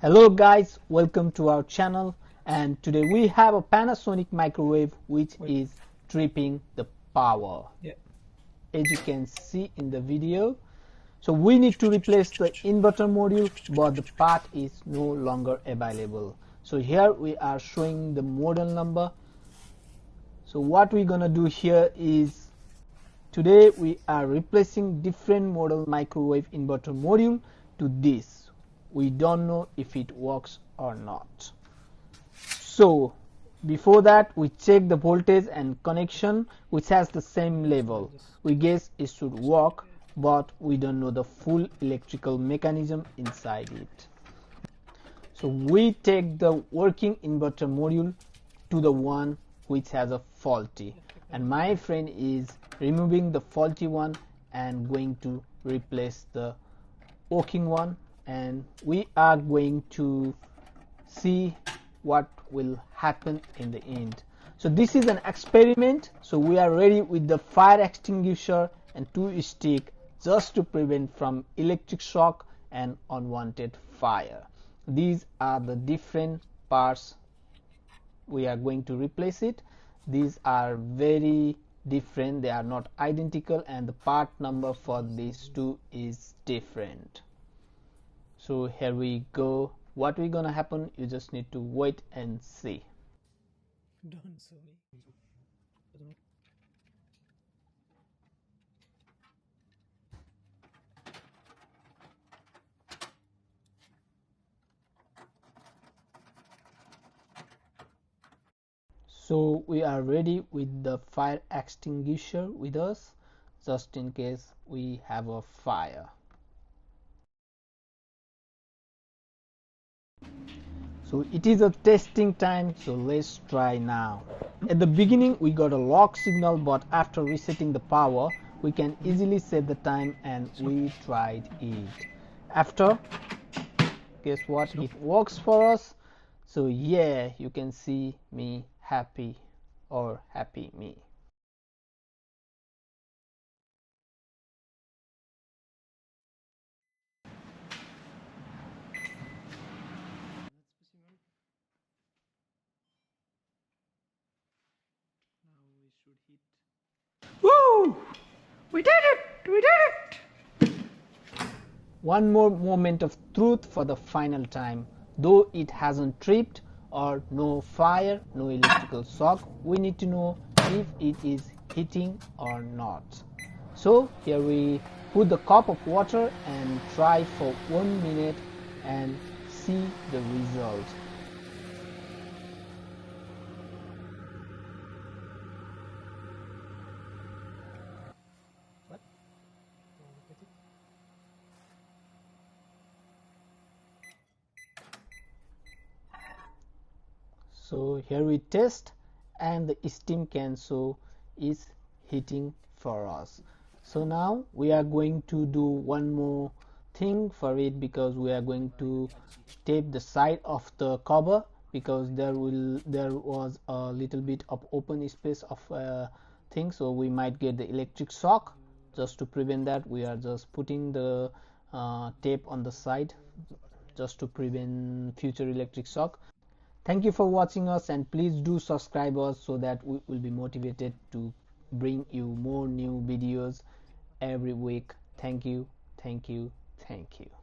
Hello guys, welcome to our channel, and today we have a Panasonic microwave which is tripping the power. As you can see in the video, so we need to replace the inverter module, but the part is no longer available. So here we are showing the model number. So what we're gonna do here is today we are replacing different model microwave inverter module to this. We don't know if it works or not. So before that we check the voltage and connection, which has the same level. We guess it should work, but we don't know the full electrical mechanism inside it. So we take the working inverter module to the one which has a faulty, and my friend is removing the faulty one and going to replace the working one, and we are going to see what will happen in the end. So this is an experiment, so we are ready with the fire extinguisher and 2 stick just to prevent from electric shock and unwanted fire. These are the different parts we are going to replace it. These are very different, they are not identical, and the part number for these two is different. So here we go. What we're gonna happen, you just need to wait and see. So we are ready with the fire extinguisher with us, just in case we have a fire. So it is a testing time, so let's try now. At the beginning we got a lock signal, but after resetting the power we can easily set the time, and we tried it. After, guess what, it works for us. So yeah, you can see me happy, or happy me. Woo! We did it! We did it! One more moment of truth for the final time. Though it hasn't tripped or no fire, no electrical shock, we need to know if it is heating or not. So here we put the cup of water and try for 1 minute and see the result. So here we test, and the steam can show is heating for us. So now we are going to do one more thing for it, because we are going to tape the side of the cover, because there was a little bit of open space of thing, so we might get the electric shock. Just to prevent that, we are just putting the tape on the side just to prevent future electric shock. Thank you for watching us, and please do subscribe us so that we will be motivated to bring you more new videos every week. Thank you, thank you, thank you.